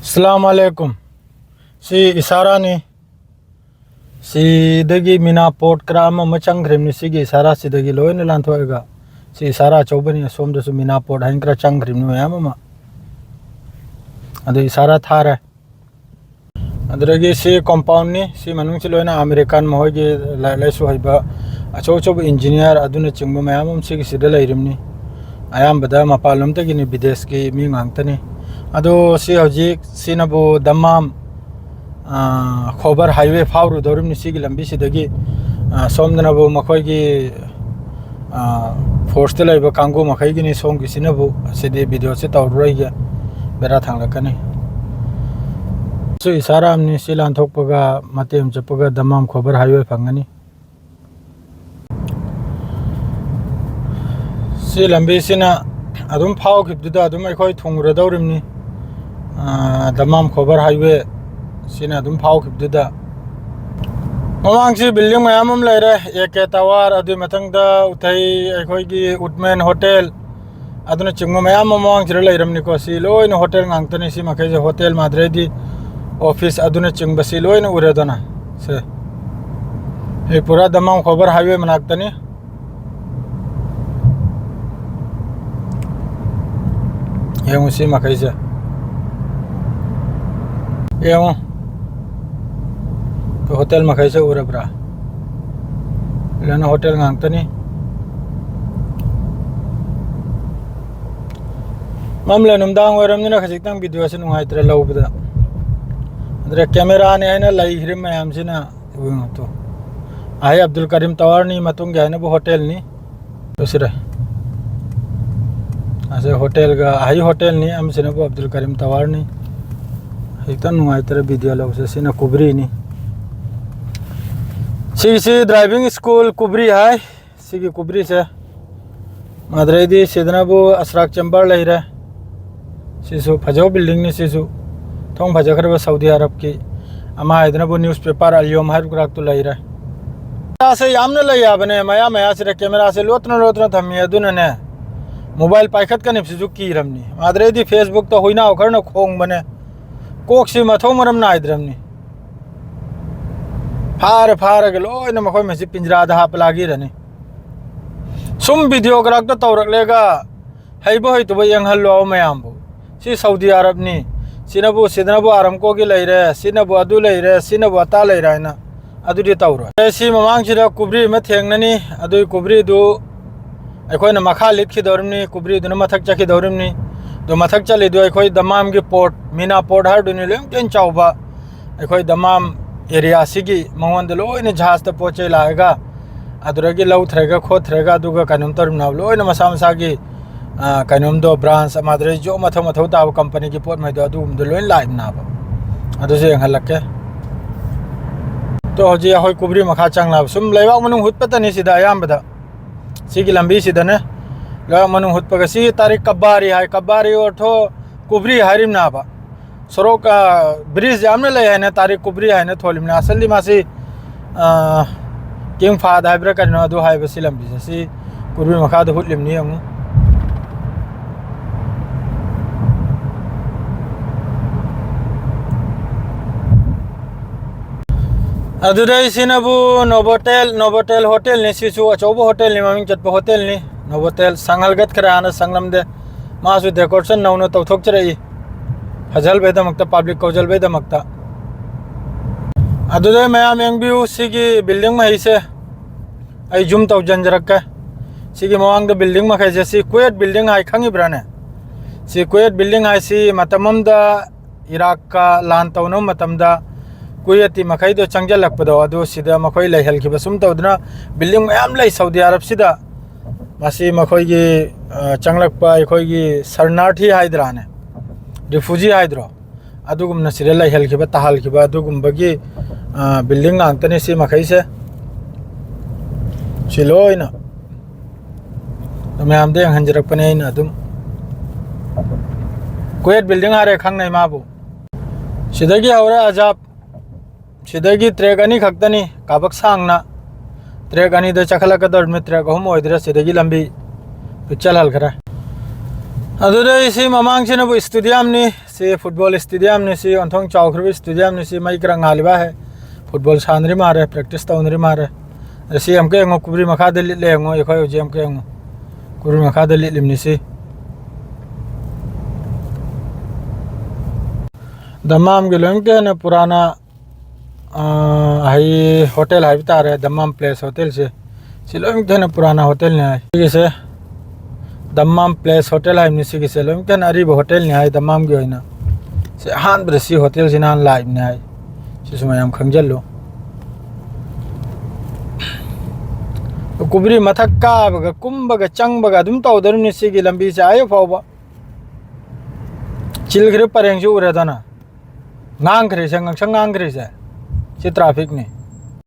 अस्सलामुअलैकुम सी इसारानी सिदगी Meena port cram चंग्रिमनी सिगी इसारा सिदगी लोयन लांथोएगा सी इसारा चौबनी सोमदसु मीना पोर्ट हाइंक्रा चंग्रिमनी मयाम अदु इसारा थारे अदरगी सी कंपाउंड नि सी मनुंग सी लोयना अमेरिकन महोगी लाइसु हइबा अचौ चौ इंजीनियर अदुने चिंग मयाम सिगी सिदा लैरिमनी अयामबदा मपालमतगिनी विदेश की मी गांगतनी अदो सी हजिक सिनबु दमाम खोबर हाईवे फावरु दौरिमनी सिगी लंबी सिदगी सोमदनबु मखोगी फोर्स ते लैबा कांगु मखैगिनी सोंगी सिनबु सिदि वीडियो से तौरैगे बेरा थांगलकनी सु इसारा हमनी सि लांथोकपगा मतेम चपगा दमाम खोबर हाईवे फंगनी सि लंबी सिना अदुम फाव खिबदुदा अदुम अखोय थुंगरदौरिमनी दमाम खोबर हाईवे सिना अदुम फाव खिबदुदा ममांगसी बिल्डिंग मयाम लैरे एके टावर अदु मतंगदा उथै अखोयगी उटमेन होटल अदुना चिंगम मयाम ममांगसिर लैरमनी को सि लोइन होटल गांगतनी सि मखैजे होटल माद्रेदी ऑफिस अदुना चिंगबसि लोइन उरेदना से ए पूरा दमाम खोबर हाईवे मनाक्तनी ये मुसी मखैजे ये तो होटल मखैसे उरब्रा लेना होटल गांगतनी मामले नुमदांग वरमनिना खजितंग वीडियो से नुंगाइत्रे लौबदा अदरे कैमरा ने हैना लाइहिरे मयामसिना तो आय अब्दुल करीम टावर नि मतुंग गायना बो होटल नि तो सिरे असे होटल का हाई होटल नि हमसिना बो अब्दुल करीम टावर नि एकदम नुंगाइत्रे वीडियो लौसे सिना कुबरी नि सी ड्राइविंग स्कूल कुबरी है सी कुबरी से माद्रेदी सिदनाबु असराक चंबर लैरे सिसु फजो बिल्डिंग नि सिसु थोंग फजखरब सऊदी अरब की अमा इदनाबु न्यूज़पेपर अलियोम हर ग्राक तो लैरे से यामने लैयाबने मया मया से कैमरा से लोतना थमी अदुनने मोबाइल पाइखत कने सिसु कीरमनी माद्रेदी फेसबुक तो होइना ओखरन खोंग बने कोक से मथो मरम नाइद्रमनी फार के लोइन मखोय में पिंजरा दा हापलागी रनी सुम वीडियो ग्राक तो तौरकलेगा हैबो है तो यंगहल्लो मयामबो सी सऊदी अरब नि सिनबु आरामको की लैरे सिनबु अदु लैरे सिनबु अता लैरे ना अदुदि तौरो सी ममांग सिदा कुबरी म थेंगननी अदु कुबरी दु अखोयना मखा लिखि दौरमनी कुबरी दुन मथक चखि दौरमनी दो मथक चली दो अखोय दमाम की पोर्ट मीना पोर्ट हर दुनि लेम टेन चाउबा अखोय दमाम एरिया सिगी मंगोंद लोइन जहाज त पोचे लाएगा अदुरगी लौथरेगा खोथरेगा दुगा कनुम तरम नाव लोइन मसा मसा की कनुम दो ब्रांच माद्रे जो मथो मथो ताव कंपनी की पोर्ट मैदो दुम दो लोइन लाइम नाव अदुसे हलके तो हजी होय कुबरी मखा चंगला सुम लेवा मनु हुतपतनी सिदा यामबदा सिगी लंबी सिदने ला मनु हुतपगा सि तारीख कब्बारी है कब्बारी ओठो कुबरी हरिम नाबा सरोक ब्रिज जामने ले है ना तारीख कुबरी है ना थोलिमने असली मासी किंग फाद हाइब्रा करना दो हाइब सिलम बिसी कुबरी मखा दो हुतलिमनी यमु अदुरै सिनबु नोबोटेल होटल ने सिसु अचौबो होटल नि ममिंग चटपो होटल नि नोबोटेल संगलगत खराना संगलमदे मासु डेकोरेशन नौनो तौथोकचरई फजल बेदमक्ता पब्लिक कौजल बेदमक्ता अदुदे मयाम यंगबिउ सिगी बिल्डिंग में हिसे आई जुम तौ जंजरक्का सिगी मवांग द बिल्डिंग में खैसे सि कुवेट बिल्डिंग हाई खंगी ब्राने सि कुवेट बिल्डिंग हाई सि मतममदा इराक का लान तौनो मतमदा कुवेती मखै दो चंगजल लकपदो अदु सिदा मखोय लैहल की बसुम तौदना बिल्डिंग मयाम लै सऊदी अरब सिदा मासी मखोयगी चंगलकपा अखोयगी शरणार्थी हाइद्राने रिफ्यूजी हाइद्रो अदुगुमना सिरे लैहल की तहाल की अदुगुमबगी बिल्डिंग आंतने सि मखैसे सिलोइना मयाम दे हंजरकपने इन अदुम कुवेट बिल्डिंग हारे खंगनै माबु सिदगी हौरे अजाब सिदगी ट्रेक अनि खक्तनी काबक सांगना ट्रेक अनि द चखलक दर में ट्रेक हम ओइद्रा सिदगी लंबी पिक्चर हल खरा अदुदे इसी ममांग से नबु स्टेडियम नि से फुटबॉल स्टेडियम नि से अंथोंग चावख्रबि स्टेडियम नि से मई करंग हालिबा है फुटबॉल सानरी मारे प्रैक्टिस तौनरी मारे ऐसे हमके ngो कुबरी मखा दे ले ngो एखोय जेम के ngो कुबरी मखा दे लिमनि से दमाम के लोंग के न पुराना हाई होटल हाई बता रहे दमाम प्लेस होटल से लोंग के न पुराना होटल ने है ठीक है दमाम प्लेस होटल है निसी के लोंग के न अरीब होटल ने है दमाम के होइना से हान ब्रसी होटल से नान लाइव ने है से समय हम खंजल लो तो कुबरी मथक का बगा कुंबगा चंगबगा दुम तौदर निसी की लंबी से आयो फावबा चिलखरे परेंग जो उरे दना ngang kre sang ngang kre sa si traffic ni